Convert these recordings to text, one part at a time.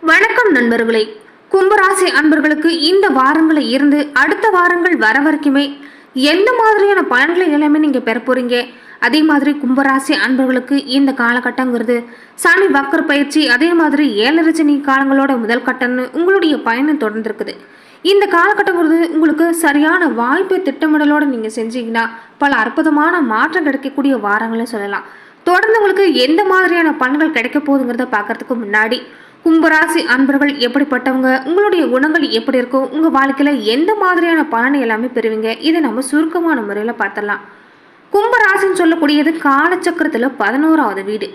வணக்கம் நண்பர்களே. கும்பராசி அன்பர்களுக்கு இந்த வாரங்களை இருந்து அடுத்த வாரங்கள் வர வரைக்குமே எந்த மாதிரியான பலன்களை எல்லாமே நீங்க பெற போறீங்க? அதே மாதிரி கும்பராசி அன்பர்களுக்கு இந்த காலகட்டங்கிறது சனி வக்கர பயிற்சி, அதே மாதிரி 7 காலங்களோட முதல் கட்டம்னு உங்களுடைய பயணம் தொடர்ந்துருக்குது. இந்த காலகட்டங்கிறது உங்களுக்கு சரியான வாய்ப்பை திட்டமிடலோட நீங்க செஞ்சீங்கன்னா பல அற்புதமான மாற்றம் கிடைக்கக்கூடிய வாரங்களை சொல்லலாம். தொடர்ந்து உங்களுக்கு எந்த மாதிரியான பலன்கள் கிடைக்க போகுதுங்கிறத பார்க்கறதுக்கு முன்னாடி, கும்பராசி அன்பர்கள் எப்படிப்பட்டவங்க, உங்களுடைய குணங்கள் எப்படி இருக்கும், உங்க வாழ்க்கையில எந்த மாதிரியான பலனை எல்லாமே பெறுவீங்க, இதை நம்ம சுருக்கமான முறையில் பார்த்துடலாம். கும்பராசின்னு சொல்லக்கூடியது காலச்சக்கரத்துல 11வது வீடு.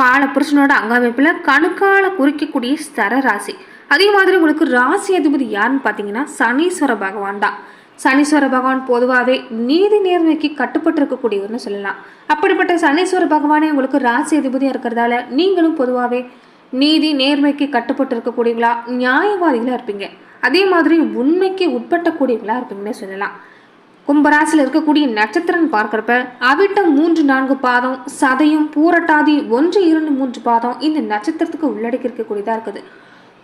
கால புருஷனோட அங்கமைப்புல கணுக்கால குறிக்கக்கூடிய ஸ்தர ராசி. அதே மாதிரி உங்களுக்கு ராசி அதிபதி யாருன்னு பார்த்தீங்கன்னா சனீஸ்வர பகவான் தான். சனீஸ்வர பகவான் பொதுவாகவே நீதி நேர்மைக்கு கட்டுப்பட்டு இருக்கக்கூடியவர்னு சொல்லலாம். அப்படிப்பட்ட சனீஸ்வர பகவானே உங்களுக்கு ராசி அதிபதியாக இருக்கிறதால நீங்களும் பொதுவாகவே நீதி நேர்மைக்கு கட்டுப்பட்டு இருக்கக்கூடியவங்களா, நியாயவாதிகளாக இருப்பீங்க. அதே மாதிரி உண்மைக்கு உட்பட்டக்கூடியவங்களா இருப்பீங்கன்னு சொல்லலாம். கும்பராசியில் இருக்கக்கூடிய நட்சத்திரம் பார்க்குறப்ப அவிட்டம் 3-4 பாதம், சதயம், பூரட்டாதி 1-2-3 பாதம் இந்த நட்சத்திரத்துக்கு உள்ளடக்கி இருக்கக்கூடியதாக இருக்குது.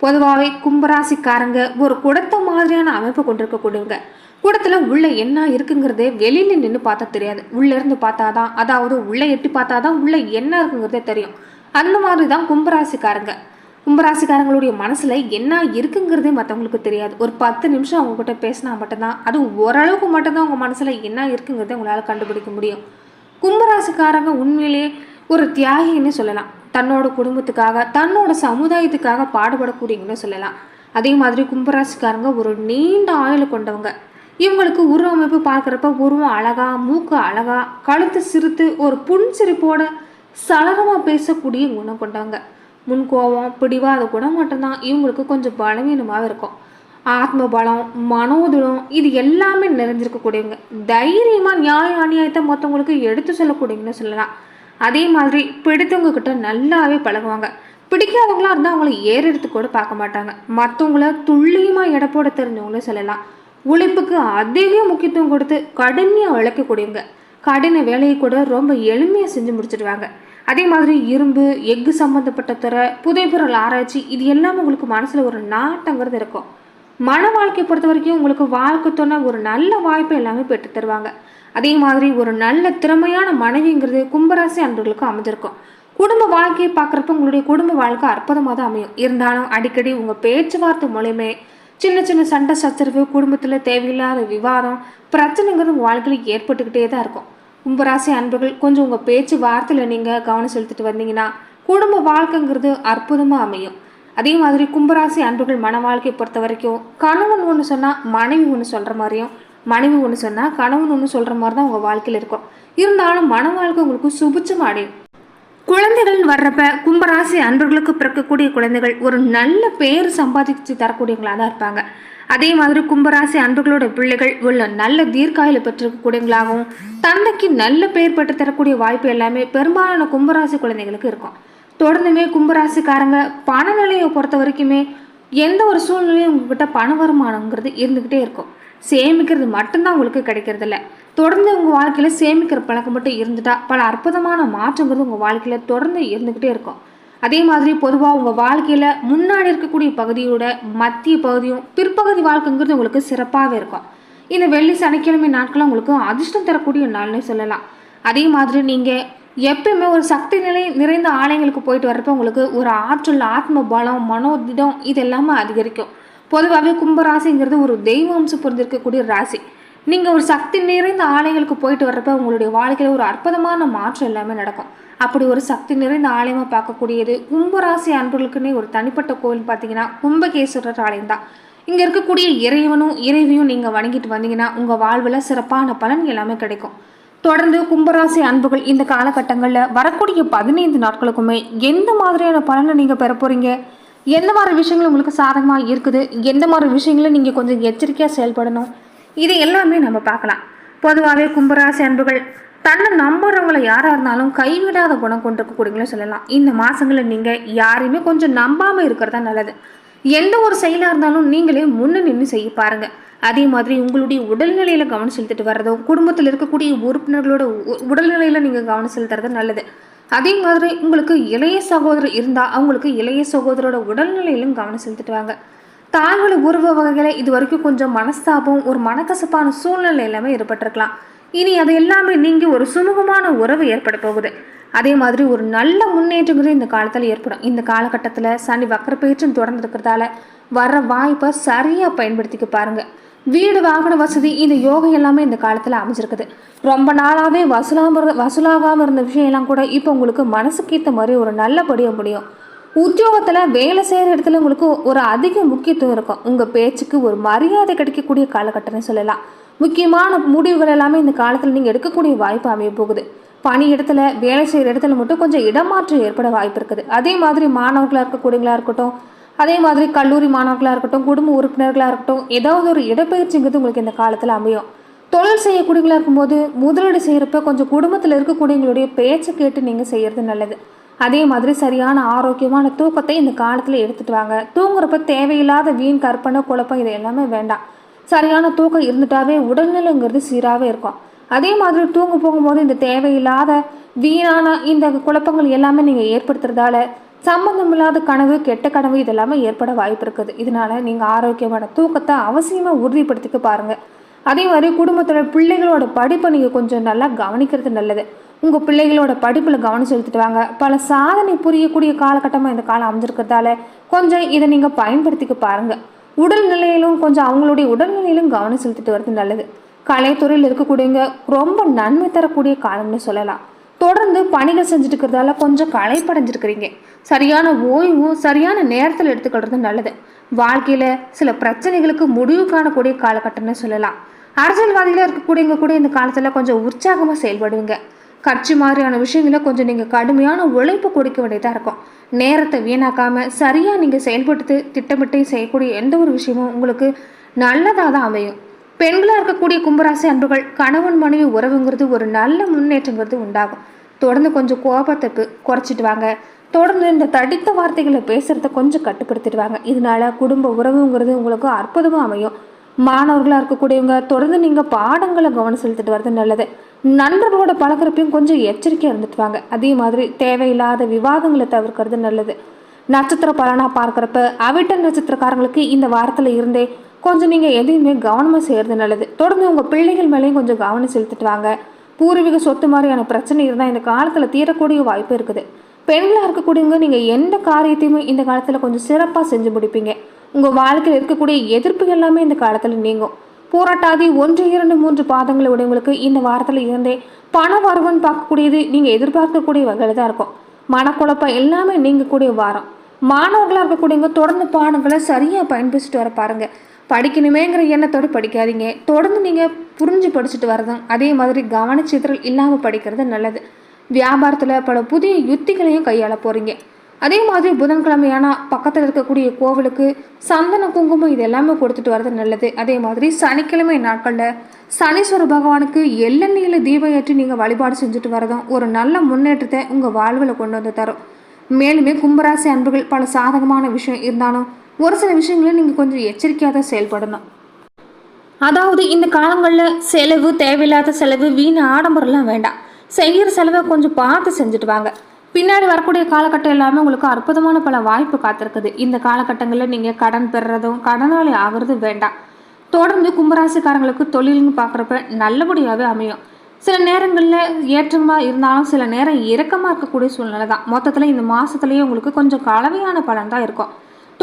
பொதுவாகவே கும்பராசிக்காரங்க ஒரு குடத்த மாதிரியான அமைப்பை கொண்டிருக்கக்கூடியவங்க. கூடத்துல உள்ள என்ன இருக்குங்கிறதே வெளியில நின்று பார்த்தா தெரியாது, உள்ள இருந்து பார்த்தாதான், அதாவது உள்ள எட்டி பார்த்தாதான் உள்ள என்ன இருக்குங்கிறதே தெரியும். அந்த மாதிரி தான் கும்பராசிக்காரங்க. கும்பராசிக்காரங்களுடைய மனசுல என்ன இருக்குங்கிறதே மற்றவங்களுக்கு தெரியாது. ஒரு 10 நிமிஷம் அவங்க கிட்ட பேசினா மட்டும்தான், அது ஓரளவுக்கு மட்டும்தான் உங்க மனசுல என்ன இருக்குங்கிறத உங்களால கண்டுபிடிக்க முடியும். கும்பராசிக்காரங்க உண்மையிலேயே ஒரு தியாகின்னு சொல்லலாம். தன்னோட குடும்பத்துக்காக, தன்னோட சமுதாயத்துக்காக பாடுபடக்கூடியவங்கன்னு சொல்லலாம். அதே மாதிரி கும்பராசிக்காரங்க ஒரு நீண்ட ஆயுளை கொண்டவங்க. இவங்களுக்கு உருவ அமைப்பு பார்க்குறப்ப உருவம் அழகா, மூக்கு அழகா, கழுத்து சிறுத்து ஒரு புன்சிரிப்போட சலனமாக பேசக்கூடிய குணம் கொண்டவங்க. முன்கோபம், பிடிவாத குணம் மட்டும்தான் இவங்களுக்கு கொஞ்சம் பலவீனமாக இருக்கும். ஆத்ம பலம், மனோதுலம் இது எல்லாமே நிறைஞ்சிருக்கக்கூடியவங்க. தைரியமாக நியாய அநியாயத்தை மற்றவங்களுக்கு எடுத்து சொல்லக்கூடியவங்கன்னு சொல்லலாம். அதே மாதிரி பிடித்தவங்க கிட்ட நல்லாவே பழகுவாங்க. பிடிக்காதவங்களா இருந்தால் அவங்கள ஏறெடுத்து கூட பார்க்க மாட்டாங்க. மற்றவங்கள துல்லியமாக எடை போட தெரிஞ்சவங்களே சொல்லலாம். உழைப்புக்கு அதிக முக்கியத்துவம் கொடுத்து கடுமையாக உழைக்கக்கூடியவங்க. கடின வேலையை கூட ரொம்ப எளிமையாக செஞ்சு முடிச்சிடுவாங்க. அதே மாதிரி இரும்பு, எஃகு சம்மந்தப்பட்ட துறை, புதைப்பொருள் ஆராய்ச்சி இது எல்லாமே உங்களுக்கு மனசில் ஒரு நாட்டங்கிறது இருக்கும். மன வாழ்க்கையை பொறுத்த வரைக்கும் உங்களுக்கு வாழ்க்கை துணை ஒரு நல்ல வாய்ப்பை எல்லாமே பெற்று தருவாங்க. அதே மாதிரி ஒரு நல்ல திறமையான மனைவிங்கிறது கும்பராசி அன்பர்களுக்கு அமைஞ்சிருக்கும். குடும்ப வாழ்க்கையை பார்க்குறப்ப உங்களுடைய குடும்ப வாழ்க்கை அற்புதமாக தான் அமையும். இருந்தாலும் அடிக்கடி உங்கள் பேச்சுவார்த்தை மூலயமே சின்ன சின்ன சண்டை சச்சரவு, குடும்பத்தில் தேவையில்லாத விவாதம், பிரச்சனைங்கிறது உங்கள் வாழ்க்கையில் ஏற்பட்டுக்கிட்டே தான் இருக்கும். கும்பராசி அன்பர்கள் கொஞ்சம் உங்கள் பேச்சு வார்த்தையில் நீங்கள் கவனம் செலுத்திட்டு வந்தீங்கன்னா குடும்ப வாழ்க்கைங்கிறது அற்புதமாக அமையும். அதே மாதிரி கும்பராசி அன்பர்கள் மன வாழ்க்கையை பொறுத்த வரைக்கும் கணவன் ஒன்று சொன்னால் மனைவி ஒன்று சொல்கிற மாதிரியும், மனைவி ஒன்று சொன்னால் கணவன் ஒன்று சொல்கிற மாதிரி தான் உங்கள் வாழ்க்கையில் இருக்கும். இருந்தாலும் மன வாழ்க்கை உங்களுக்கு சுபிச்சமாக அடையும். குழந்தைகள் வர்றப்ப கும்பராசி அன்பர்களுக்கு பிறக்கக்கூடிய குழந்தைகள் ஒரு நல்ல பேர் சம்பாதிச்சு தரக்கூடியவங்களாக தான் இருப்பாங்க. அதே மாதிரி கும்பராசி அன்பர்களோட பிள்ளைகள் உள்ள நல்ல தீர்க்காயில பெற்றிருக்கக்கூடியவங்களாகவும் தந்தைக்கு நல்ல பெயர் பெற்று தரக்கூடிய வாய்ப்பு எல்லாமே பெரும்பாலான கும்பராசி குழந்தைகளுக்கு இருக்கும். தொடர்ந்துமே கும்பராசிக்காரங்க பண நிலையை பொறுத்த வரைக்குமே எந்த ஒரு சூழ்நிலையும் உங்ககிட்ட பண வருமானங்கிறது இருந்துக்கிட்டே இருக்கும். சேமிக்கிறது மட்டும்தான் உங்களுக்கு கிடைக்கிறது இல்லை. தொடர்ந்து உங்கள் வாழ்க்கையில் சேமிக்கிற பழக்கம் மட்டும் இருந்துட்டா பல அற்புதமான மாற்றங்கிறது உங்கள் வாழ்க்கையில் தொடர்ந்து இருந்துக்கிட்டே இருக்கும். அதே மாதிரி பொதுவாக உங்கள் வாழ்க்கையில் முன்னாடி இருக்கக்கூடிய பகுதியோட மத்திய பகுதியும் பிற்பகுதி வாழ்க்கைங்கிறது உங்களுக்கு சிறப்பாகவே இருக்கும். இந்த வெள்ளி சனிக்கிழமை நாட்கள் உங்களுக்கு அதிர்ஷ்டம் தரக்கூடிய நாள்னே சொல்லலாம். அதே மாதிரி நீங்கள் எப்பயுமே ஒரு சக்தி நிலை நிறைந்த ஆலயங்களுக்கு போயிட்டு வர்றப்ப உங்களுக்கு ஒரு ஆற்றல், ஆத்ம பலம், மனோதிடம் இது எல்லாமே அதிகரிக்கும். பொதுவாகவே கும்பராசிங்கிறது ஒரு தெய்வ அம்சம் புரிஞ்சிருக்கக்கூடிய ராசி. நீங்கள் ஒரு சக்தி நிறைந்த ஆலயங்களுக்கு போயிட்டு வர்றப்ப உங்களுடைய வாழ்க்கையில் ஒரு அற்புதமான மாற்றம் எல்லாமே நடக்கும். அப்படி ஒரு சக்தி நிறைந்த ஆலயமாக பார்க்கக்கூடியது கும்பராசி அன்பர்களுக்குன்னே ஒரு தனிப்பட்ட கோவில் பார்த்தீங்கன்னா கும்பகேஸ்வரர் ஆலயம் தான். இங்கே இருக்கக்கூடிய இறைவனும் இறைவியும் நீங்கள் வணங்கிட்டு வந்தீங்கன்னா உங்கள் வாழ்வில் சிறப்பான பலன் எல்லாமே கிடைக்கும். தொடர்ந்து கும்பராசி அன்புகள் இந்த காலகட்டங்களில் வரக்கூடிய 15 நாட்களுக்குமே எந்த மாதிரியான பலனை நீங்கள் பெற போகிறீங்க, எந்த மாதிரி விஷயங்கள் உங்களுக்கு சாதகமாக இருக்குது, எந்த மாதிரி விஷயங்களை நீங்கள் கொஞ்சம் எச்சரிக்கையாக செயல்படணும், இது எல்லாமே நம்ம பார்க்கலாம். பொதுவாகவே கும்பராசி அன்புகள் தன்னை நம்புறவங்களை யாராக இருந்தாலும் கைவிடாத குணம் கொண்டிருக்கக்கூடியவங்களும் சொல்லலாம். இந்த மாதங்களில் நீங்கள் யாரையுமே கொஞ்சம் நம்பாமல் இருக்கிறதா நல்லது. எந்த ஒரு செயலாக இருந்தாலும் நீங்களே முன்ன நின்று செய்ய பாருங்கள். அதே மாதிரி உங்களுடைய உடல்நிலையில் கவனம் செலுத்திட்டு வர்றதும், குடும்பத்தில் இருக்கக்கூடிய உறுப்பினர்களோட உடல்நிலையில் நீங்கள் கவனம் செலுத்துறது நல்லது. அதே மாதிரி உங்களுக்கு இளைய சகோதரர் இருந்தால் அவங்களுக்கு இளைய சகோதரோட உடல்நிலையிலும் கவனம் செலுத்திட்டு வாங்க. தாய்வழி உறவு வகைகளை இது வரைக்கும் கொஞ்சம் மனஸ்தாபம், ஒரு மனக்கசப்பான சூழ்நிலை எல்லாமே ஏற்பட்டிருக்கலாம். இனி அது எல்லாமே நீங்கி ஒரு சுமூகமான உறவு ஏற்பட போகுது. அதே மாதிரி ஒரு நல்ல முன்னேற்றங்கிறது இந்த காலத்தில் ஏற்படும். இந்த காலகட்டத்தில் சனி வக்கர பேச்சும் தொடர்ந்து இருக்கிறதால வர்ற வாய்ப்பை சரியாக பயன்படுத்திக்க பாருங்கள். வீடு வாகன வசதி இந்த யோகம் எல்லாமே இந்த காலத்தில் அமைஞ்சிருக்குது. ரொம்ப நாளாகவே வசூலாகாமல் இருந்த விஷயம் எல்லாம் கூட இப்போ உங்களுக்கு மனசுக்கு ஏற்ற மாதிரி ஒரு நல்லபடியாக முடியும். உத்தியோகத்தில் வேலை செய்கிற இடத்துல உங்களுக்கு ஒரு அதிக முக்கியத்துவம் இருக்கும். உங்கள் பேச்சுக்கு ஒரு மரியாதை கிடைக்கக்கூடிய காலகட்டம்னு சொல்லலாம். முக்கியமான முடிவுகள் எல்லாமே இந்த காலத்தில் நீங்கள் எடுக்கக்கூடிய வாய்ப்பு அமைய போகுது. பணி இடத்துல வேலை செய்கிற இடத்துல மட்டும் கொஞ்சம் இடமாற்றம் ஏற்பட வாய்ப்பு இருக்குது. அதே மாதிரி மாணவர்களாக இருக்கக்கூடியவங்களாக இருக்கட்டும், அதே மாதிரி கல்லூரி மாணவர்களாக இருக்கட்டும், குடும்ப உறுப்பினர்களாக இருக்கட்டும், ஏதாவது ஒரு இடப்பெயர்ச்சிங்கிறது உங்களுக்கு இந்த காலத்தில் அமையும். தொழில் செய்யக்கூடியவங்களாக இருக்கும்போது முதலீடு செய்கிறப்ப கொஞ்சம் குடும்பத்தில் இருக்கக்கூடியவங்களுடைய பேச்சை கேட்டு நீங்கள் செய்கிறது நல்லது. அதே மாதிரி சரியான ஆரோக்கியமான தூக்கத்தை இந்த காலத்தில் எடுத்துகிட்டு வாங்க. தூங்குறப்ப தேவையில்லாத வீண் கற்பனை குழப்பம் இது எல்லாமே வேண்டாம். சரியான தூக்கம் இருந்துட்டாவே உடல்நிலைங்கிறது சீராகவே இருக்கும். அதே மாதிரி தூங்க போகும்போது இந்த தேவையில்லாத வீணான இந்த குழப்பங்கள் எல்லாமே நீங்கள் ஏற்படுத்துறதால சம்பந்தமில்லாத கனவு, கெட்ட கனவு இதெல்லாமே ஏற்பட வாய்ப்பு இருக்குது. இதனால நீங்கள் ஆரோக்கியமான தூக்கத்தை அவசியமாக உறுதிப்படுத்திக்க பாருங்கள். அதே மாதிரி குடும்பத்தோட பிள்ளைகளோட படிப்பை நீங்கள் கொஞ்சம் நல்லா கவனிக்கிறது நல்லது. உங்கள் பிள்ளைகளோட படிப்பில் கவனம் செலுத்திட்டு வாங்க. பல சாதனை புரியக்கூடிய காலகட்டமாக இந்த காலம் அமைஞ்சிருக்கிறதால கொஞ்சம் இதை நீங்கள் பயன்படுத்திக்க பாருங்கள். உடல்நிலையிலும் கொஞ்சம் அவங்களுடைய உடல்நிலையிலும் கவனம் செலுத்திட்டு வர்றது நல்லது. கலைத்துறையில் இருக்கக்கூடியவங்க ரொம்ப நன்மை தரக்கூடிய காலம்னு சொல்லலாம். தொடர்ந்து பணிகள் செஞ்சுட்டு இருக்கிறதால கொஞ்சம் களைப்படைஞ்சிருக்கிறீங்க. சரியான ஓய்வும் சரியான நேரத்தில் எடுத்துக்கிறது நல்லது. வாழ்க்கையில் சில பிரச்சனைகளுக்கு முடிவு காணக்கூடிய காலகட்டம்னு சொல்லலாம். அரசியல்வாதிகளாக இருக்கக்கூடியவங்க கூட இந்த காலத்தில் கொஞ்சம் உற்சாகமாக செயல்படுவீங்க. கட்சி மாதிரியான விஷயங்களை கொஞ்சம் நீங்கள் கடுமையான உழைப்பு கொடுக்க வேண்டியதாக இருக்கும். நேரத்தை வீணாக்காமல் சரியாக நீங்கள் செயல்படுத்தி திட்டமிட்டு செய்யக்கூடிய எந்த ஒரு விஷயமும் உங்களுக்கு நல்லதாக தான் அமையும். பெண்களாக இருக்கக்கூடிய கும்பராசி அன்புகள் கணவன் மனைவி உறவுங்கிறது ஒரு நல்ல முன்னேற்றங்கிறது உண்டாகும். தொடர்ந்து கொஞ்சம் கோபத்தை குறைச்சிட்டு வாங்க. தொடர்ந்து இந்த தடித்த வார்த்தைகளை பேசுகிறத கொஞ்சம் கட்டுப்படுத்திட்டு வாங்க. இதனால குடும்ப உறவுங்கிறது உங்களுக்கு அற்புதமாக அமையும். மாணவர்களாக இருக்கக்கூடியவங்க தொடர்ந்து நீங்கள் பாடங்களை கவனம் செலுத்திட்டு வர்றது நல்லது. நண்பர்களோட பழகிறப்பையும் கொஞ்சம் எச்சரிக்கையாக இருந்துட்டு வாங்க. அதே மாதிரி தேவையில்லாத விவாதங்களை தவிர்க்கிறது நல்லது. நட்சத்திர பலனாக பார்க்குறப்ப அவிட்ட நட்சத்திரக்காரங்களுக்கு இந்த வாரத்தில் இருந்தே கொஞ்சம் நீங்கள் எதையுமே கவனமாக செய்கிறது நல்லது. தொடர்ந்து உங்கள் பிள்ளைகள் மேலேயும் கொஞ்சம் கவனம் செலுத்திட்டு வாங்க. பூர்வீக சொத்து மாதிரியான பிரச்சனை இருந்தால் இந்த காலத்தில் தீரக்கூடிய வாய்ப்பு இருக்குது. பெண்களாக இருக்கக்கூடியவங்க நீங்கள் எந்த காரியத்தையுமே இந்த காலத்தில் கொஞ்சம் சிறப்பாக செஞ்சு முடிப்பீங்க. உங்கள் வாழ்க்கையில் இருக்கக்கூடிய எதிர்ப்பு எல்லாமே இந்த காலத்தில் நீங்கும். போராட்டாதி 1, 2, 3 பாதங்களை உடையவங்களுக்கு இந்த வாரத்தில் இருந்தே பண வரவுன்னு பார்க்கக்கூடியது நீங்கள் எதிர்பார்க்கக்கூடிய வகையில் தான் இருக்கும். மனக்குழப்பம் எல்லாமே நீங்கக்கூடிய வாரம். மாணவர்களாக இருக்கக்கூடியவங்க தொடர்ந்து பாடங்களை சரியாக பயன்படுத்திட்டு வர பாருங்கள். படிக்கணுமேங்கிற எண்ணத்தோடு படிக்காதீங்க. தொடர்ந்து நீங்கள் புரிஞ்சு படிச்சுட்டு வரதும் அதே மாதிரி கவனச்சித்திரல் இல்லாமல் படிக்கிறது நல்லது. வியாபாரத்தில் பல புதிய யுத்திகளையும் கையாள போகிறீங்க. அதே மாதிரி புதன்கிழமையான பக்கத்தில் இருக்கக்கூடிய கோவிலுக்கு சந்தன குங்குமம் இது எல்லாமே கொடுத்துட்டு வர்றது நல்லது. அதே மாதிரி சனிக்கிழமை நாட்களில் சனீஸ்வர பகவானுக்கு எள்ளெண்ணெயில் தீபம் ஏற்றி நீங்கள் வழிபாடு செஞ்சுட்டு வரதும் ஒரு நல்ல முன்னேற்றத்தை உங்கள் வாழ்வில் கொண்டு வந்து தரும். மேலுமே கும்பராசி அன்புகள் பல சாதகமான விஷயம் இருந்தாலும் ஒரு சில விஷயங்களும் நீங்கள் கொஞ்சம் எச்சரிக்கையாக தான் செயல்படணும். அதாவது இந்த காலங்களில் செலவு, தேவையில்லாத செலவு, வீண் ஆடம்பரம்லாம் வேண்டாம். செய்கிற செலவை கொஞ்சம் பார்த்து செஞ்சுட்டு வாங்க. பின்னாடி வரக்கூடிய காலகட்டம் எல்லாமே உங்களுக்கு அற்புதமான பல வாய்ப்பு காத்திருக்குது. இந்த காலகட்டங்களில் நீங்கள் கடன் பெறுறதும் கடனாளி ஆகிறது வேண்டாம். தொடர்ந்து கும்பராசிக்காரங்களுக்கு தொழில்னு பார்க்குறப்ப நல்லபடியாகவே அமையும். சில நேரங்களில் ஏற்றமாக இருந்தாலும் சில நேரம் இறக்கமாக இருக்கக்கூடிய சூழ்நிலை தான். மொத்தத்தில் இந்த மாதத்துலேயே உங்களுக்கு கொஞ்சம் கலவையான பலன் தான் இருக்கும்.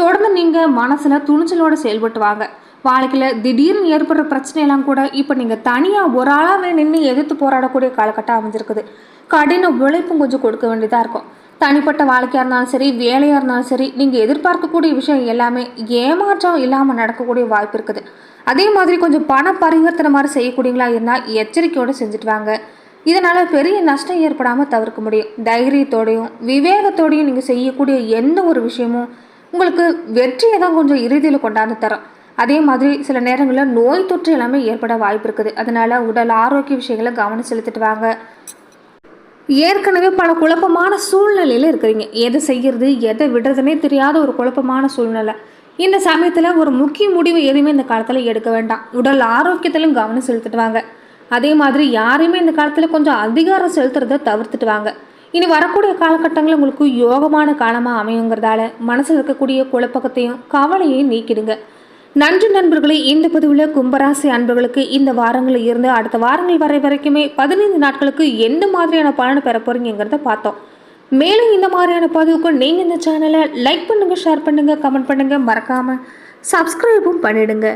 தொடர்ந்து நீங்கள் மனசில் துணிச்சலோடு செயல்பட்டு வாங்க. வாழ்க்கையில் திடீர்னு ஏற்படுற பிரச்சனையெல்லாம் கூட இப்போ நீங்கள் தனியாக ஒரு ஆளாகவே நின்று எதிர்த்து போராடக்கூடிய காலகட்டம் அமைஞ்சிருக்குது. கடின உழைப்பும் கொஞ்சம் கொடுக்க வேண்டியதாக இருக்கும். தனிப்பட்ட வாழ்க்கையாக இருந்தாலும் சரி, வேலையாக இருந்தாலும் சரி, நீங்கள் எதிர்பார்க்கக்கூடிய விஷயம் எல்லாமே ஏமாற்றம் இல்லாமல் நடக்கக்கூடிய வாய்ப்பு இருக்குது. அதே மாதிரி கொஞ்சம் பண பரிவர்த்தனை மாதிரி செய்யக்கூடியங்களா இருந்தால் எச்சரிக்கையோடு செஞ்சுட்டு வாங்க. இதனால் பெரிய நஷ்டம் ஏற்படாமல் தவிர்க்க முடியும். தைரியத்தோடையும் விவேகத்தோடையும் நீங்கள் செய்யக்கூடிய எந்த ஒரு விஷயமும் உங்களுக்கு வெற்றியை தான் கொஞ்சம் இறுதியில் கொண்டாந்து தரும். அதே மாதிரி சில நேரங்களில் நோய் தொற்று எல்லாமே ஏற்பட வாய்ப்பு இருக்குது. அதனால் உடல் ஆரோக்கிய விஷயங்களை கவனம் செலுத்திட்டு வாங்க. ஏற்கனவே பல குழப்பமான சூழ்நிலையில் இருக்கிறீங்க. எதை செய்கிறது எதை விடுறதுனே தெரியாத ஒரு குழப்பமான சூழ்நிலை. இந்த சமயத்தில் ஒரு முக்கிய முடிவு எதுவுமே இந்த காலத்தில் எடுக்க வேண்டாம். உடல் ஆரோக்கியத்திலும் கவனம் செலுத்திட்டு வாங்க. அதே மாதிரி யாரையுமே இந்த காலத்தில் கொஞ்சம் அதிகாரம் செலுத்துறதை தவிர்த்துட்டு வாங்க. இனி வரக்கூடிய காலகட்டங்கள் உங்களுக்கு யோகமான காலமாக அமையுங்கிறதால மனசில் இருக்கக்கூடிய குழப்பத்தையும் கவலையையும் நீக்கிடுங்க. நன்றி நண்பர்களே. இந்த பதிவில் கும்பராசி அன்பர்களுக்கு இந்த வாரங்களில் இருந்து அடுத்த வாரங்கள் வரைக்குமே 15 நாட்களுக்கு எந்த மாதிரியான பலனை பெற போறீங்கிறத பார்த்தோம். மேலும் இந்த மாதிரியான பதிவுக்கு நீங்கள் இந்த சேனலை லைக் பண்ணுங்கள், ஷேர் பண்ணுங்கள், கமெண்ட் பண்ணுங்கள், மறக்காமல் சப்ஸ்கிரைபும் பண்ணிடுங்க.